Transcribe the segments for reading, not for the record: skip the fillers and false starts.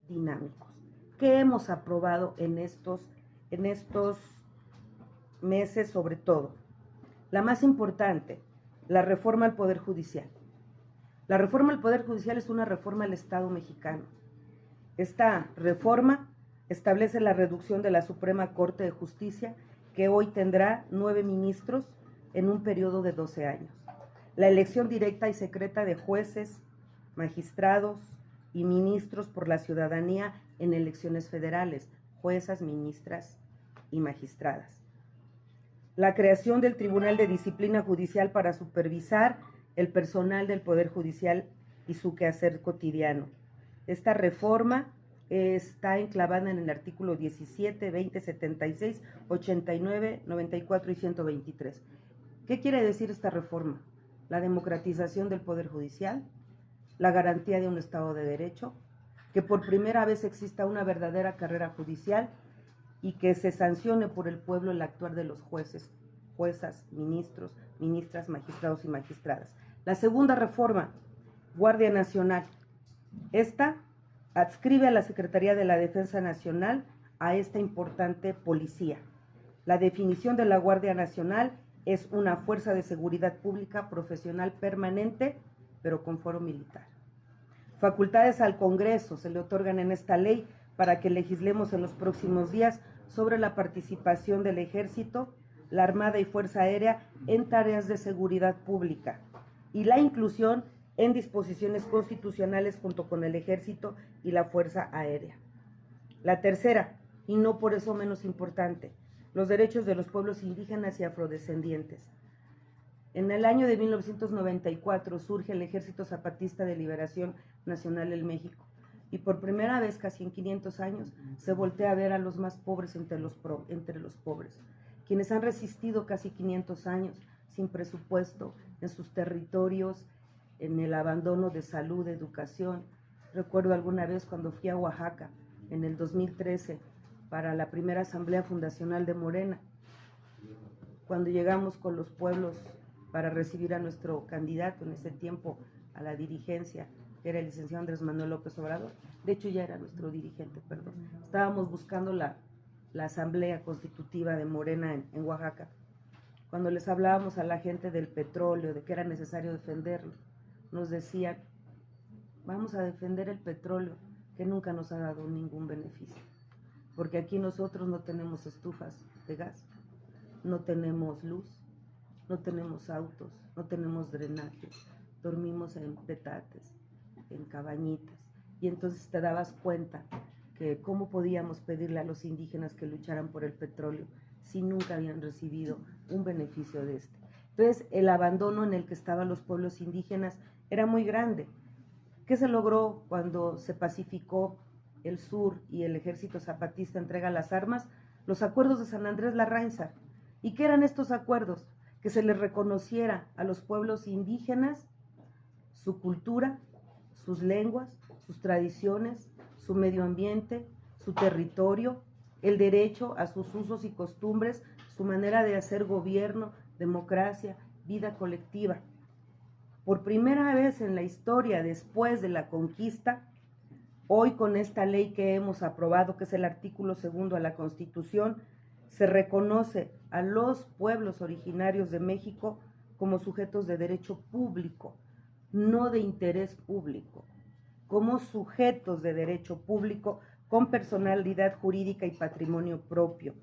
dinámicos. ¿Qué hemos aprobado en estos meses sobre todo? La más importante, la reforma al Poder Judicial. La reforma al Poder Judicial es una reforma al Estado mexicano. Esta reforma establece la reducción de la Suprema Corte de Justicia, que hoy tendrá 9 ministros en un periodo de 12 años. La elección directa y secreta de jueces, magistrados y ministros por la ciudadanía en elecciones federales, juezas, ministras y magistradas. La creación del Tribunal de Disciplina Judicial para supervisar el personal del Poder Judicial y su quehacer cotidiano. Esta reforma está enclavada en el artículo 17, 20, 76, 89, 94 y 123. ¿Qué quiere decir esta reforma? La democratización del Poder Judicial, la garantía de un Estado de Derecho, que por primera vez exista una verdadera carrera judicial y que se sancione por el pueblo el actuar de los jueces, juezas, ministros, ministras, magistrados y magistradas. La segunda reforma, Guardia Nacional. Esta adscribe a la Secretaría de la Defensa Nacional a esta importante policía. La definición de la Guardia Nacional es una fuerza de seguridad pública profesional permanente, pero con fuero militar. Facultades al Congreso se le otorgan en esta ley para que legislemos en los próximos días sobre la participación del Ejército, la Armada y Fuerza Aérea en tareas de seguridad pública y la inclusión en disposiciones constitucionales junto con el Ejército y la Fuerza Aérea. La tercera, y no por eso menos importante, los derechos de los pueblos indígenas y afrodescendientes. En el año de 1994 surge el Ejército Zapatista de Liberación Nacional en México y por primera vez, casi en 500 años, se voltea a ver a los más pobres entre los pobres, quienes han resistido casi 500 años sin presupuesto en sus territorios, en el abandono de salud, de educación. Recuerdo alguna vez cuando fui a Oaxaca, en el 2013, para la primera asamblea fundacional de Morena, cuando llegamos con los pueblos para recibir a nuestro candidato en ese tiempo a la dirigencia, que era el licenciado Andrés Manuel López Obrador. De hecho ya era nuestro dirigente, perdón. Estábamos buscando la asamblea constitutiva de Morena en Oaxaca. Cuando les hablábamos a la gente del petróleo, de que era necesario defenderlo, nos decían, vamos a defender el petróleo, que nunca nos ha dado ningún beneficio, porque aquí nosotros no tenemos estufas de gas, no tenemos luz, no tenemos autos, no tenemos drenaje, dormimos en petates, en cabañitas, y entonces te dabas cuenta que cómo podíamos pedirle a los indígenas que lucharan por el petróleo si nunca habían recibido un beneficio de este. Entonces el abandono en el que estaban los pueblos indígenas era muy grande. ¿Qué se logró cuando se pacificó el sur y el ejército zapatista entrega las armas? Los acuerdos de San Andrés Larrainza. ¿Y qué eran estos acuerdos? Que se les reconociera a los pueblos indígenas su cultura, sus lenguas, sus tradiciones, su medio ambiente, su territorio, el derecho a sus usos y costumbres, su manera de hacer gobierno, democracia, vida colectiva. Por primera vez en la historia, después de la conquista, hoy con esta ley que hemos aprobado, que es el artículo 2 de la Constitución, se reconoce a los pueblos originarios de México como sujetos de derecho público, no de interés público, como sujetos de derecho público con personalidad jurídica y patrimonio propio.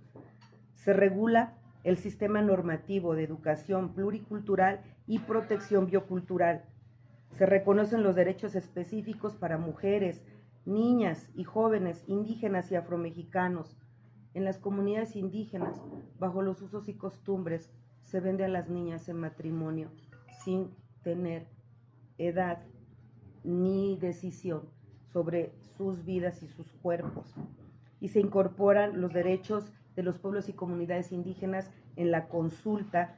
Se regula el sistema normativo de educación pluricultural y protección biocultural. Se reconocen los derechos específicos para mujeres, niñas y jóvenes indígenas y afromexicanos. En las comunidades indígenas, bajo los usos y costumbres, se vende a las niñas en matrimonio sin tener edad ni decisión sobre sus vidas y sus cuerpos. Y se incorporan los derechos de los pueblos y comunidades indígenas en la consulta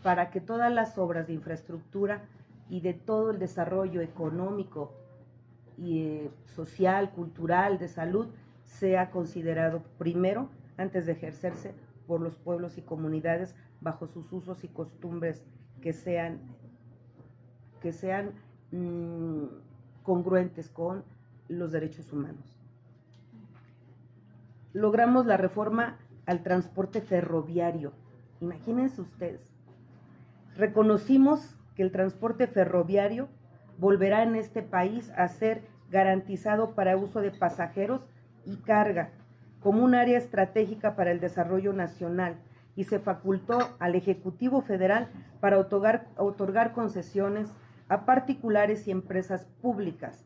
para que todas las obras de infraestructura y de todo el desarrollo económico y social, cultural, de salud, sea considerado primero antes de ejercerse por los pueblos y comunidades bajo sus usos y costumbres que sean congruentes con los derechos humanos. logramos la reforma al transporte ferroviario. Imagínense ustedes. Reconocimos que el transporte ferroviario volverá en este país a ser garantizado para uso de pasajeros y carga, como un área estratégica para el desarrollo nacional, y se facultó al Ejecutivo Federal para otorgar concesiones a particulares y empresas públicas.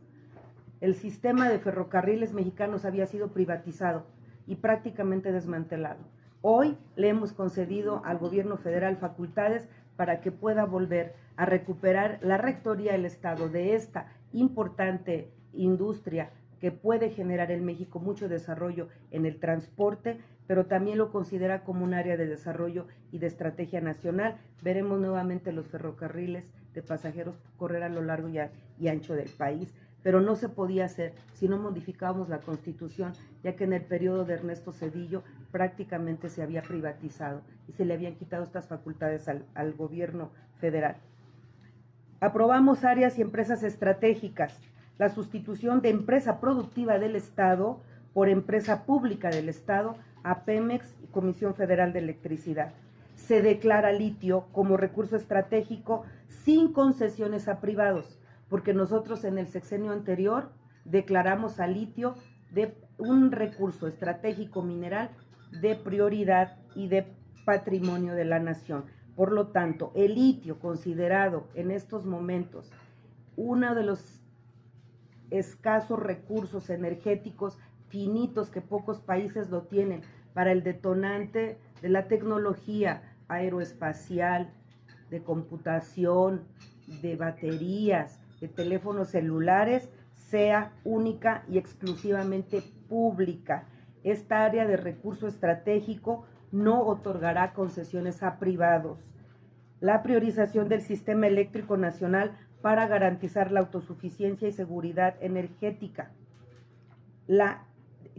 El sistema de ferrocarriles mexicanos había sido privatizado y prácticamente desmantelado. Hoy le hemos concedido al gobierno federal facultades para que pueda volver a recuperar la rectoría del Estado de esta importante industria que puede generar en México mucho desarrollo en el transporte, pero también lo considera como un área de desarrollo y de estrategia nacional. Veremos nuevamente los ferrocarriles de pasajeros correr a lo largo y ancho del país, pero no se podía hacer si no modificábamos la Constitución, ya que en el periodo de Ernesto Zedillo prácticamente se había privatizado y se le habían quitado estas facultades al gobierno federal. Aprobamos áreas y empresas estratégicas, la sustitución de empresa productiva del Estado por empresa pública del Estado a Pemex y Comisión Federal de Electricidad. Se declara litio como recurso estratégico sin concesiones a privados, porque nosotros en el sexenio anterior declaramos al litio de un recurso estratégico mineral de prioridad y de patrimonio de la nación. Por lo tanto, el litio, considerado en estos momentos uno de los escasos recursos energéticos finitos que pocos países lo tienen para el detonante de la tecnología aeroespacial, de computación, de baterías, de teléfonos celulares, sea única y exclusivamente pública. Esta área de recurso estratégico no otorgará concesiones a privados. La priorización del sistema eléctrico nacional para garantizar la autosuficiencia y seguridad energética.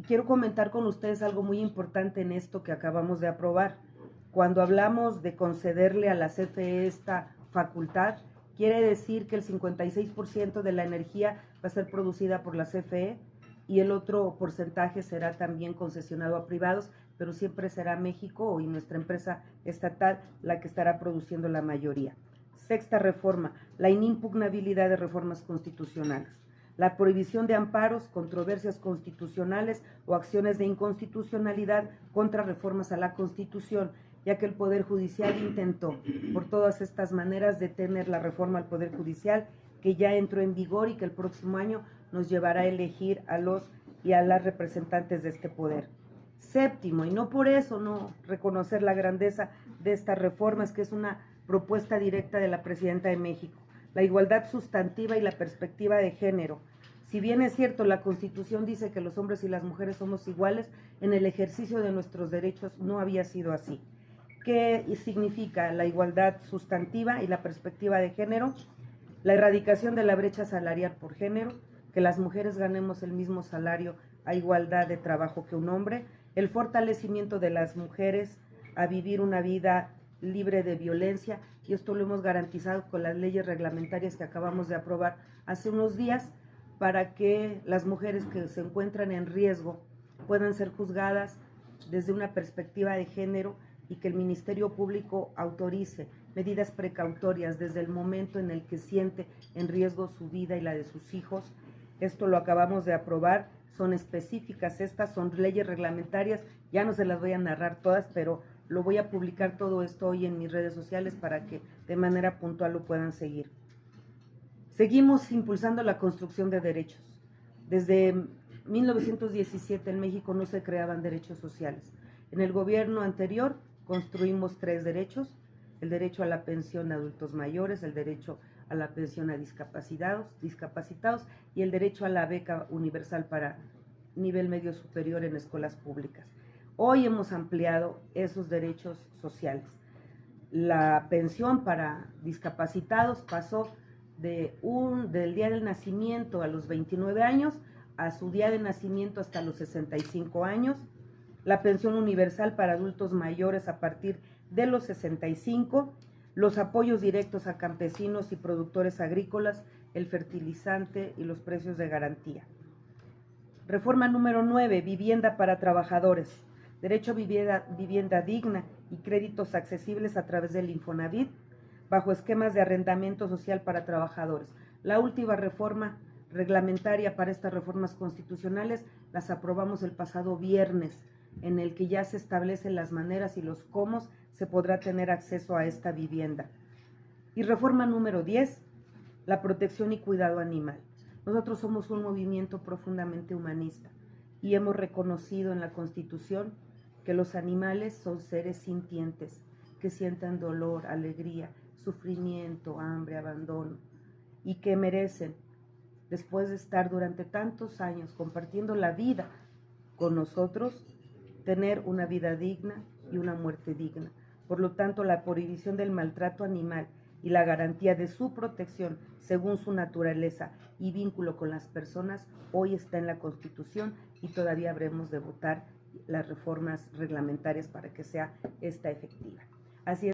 Quiero comentar con ustedes algo muy importante en esto que acabamos de aprobar. Cuando hablamos de concederle a la CFE esta facultad, quiere decir que el 56% de la energía va a ser producida por la CFE y el otro porcentaje será también concesionado a privados, pero siempre será México y nuestra empresa estatal la que estará produciendo la mayoría. Sexta reforma, la inimpugnabilidad de reformas constitucionales. La prohibición de amparos, controversias constitucionales o acciones de inconstitucionalidad contra reformas a la Constitución, ya que el Poder Judicial intentó por todas estas maneras detener la reforma al Poder Judicial, que ya entró en vigor y que el próximo año nos llevará a elegir a los y a las representantes de este poder. Séptimo, y no por eso no reconocer la grandeza de estas reformas, que es una propuesta directa de la Presidenta de México, la igualdad sustantiva y la perspectiva de género. Si bien es cierto, la Constitución dice que los hombres y las mujeres somos iguales, en el ejercicio de nuestros derechos no había sido así. ¿Qué significa la igualdad sustantiva y la perspectiva de género? La erradicación de la brecha salarial por género, que las mujeres ganemos el mismo salario a igualdad de trabajo que un hombre, el fortalecimiento de las mujeres a vivir una vida libre de violencia, y esto lo hemos garantizado con las leyes reglamentarias que acabamos de aprobar hace unos días, para que las mujeres que se encuentran en riesgo puedan ser juzgadas desde una perspectiva de género y que el Ministerio Público autorice medidas precautorias desde el momento en el que siente en riesgo su vida y la de sus hijos. Esto lo acabamos de aprobar, son específicas, estas son leyes reglamentarias, ya no se las voy a narrar todas, pero lo voy a publicar todo esto hoy en mis redes sociales para que de manera puntual lo puedan seguir. Seguimos impulsando la construcción de derechos. Desde 1917 en México no se creaban derechos sociales. En el gobierno anterior construimos 3 derechos: el derecho a la pensión a adultos mayores, el derecho a la pensión a discapacitados y el derecho a la beca universal para nivel medio superior en escuelas públicas. Hoy hemos ampliado esos derechos sociales. La pensión para discapacitados pasó del día del nacimiento a los 29 años a su día de nacimiento hasta los 65 años. La pensión universal para adultos mayores a partir de los 65, los apoyos directos a campesinos y productores agrícolas, el fertilizante y los precios de garantía. Reforma número 9, vivienda para trabajadores. Derecho a vivienda digna y créditos accesibles a través del Infonavit, bajo esquemas de arrendamiento social para trabajadores. La última reforma reglamentaria para estas reformas constitucionales las aprobamos el pasado viernes, en el que ya se establecen las maneras y los cómo se podrá tener acceso a esta vivienda. Y reforma número 10, la protección y cuidado animal. Nosotros somos un movimiento profundamente humanista y hemos reconocido en la Constitución que los animales son seres sintientes, que sienten dolor, alegría, sufrimiento, hambre, abandono, y que merecen, después de estar durante tantos años compartiendo la vida con nosotros, tener una vida digna y una muerte digna. Por lo tanto, la prohibición del maltrato animal y la garantía de su protección según su naturaleza y vínculo con las personas hoy está en la Constitución y todavía habremos de votar las reformas reglamentarias para que sea esta efectiva. Así es.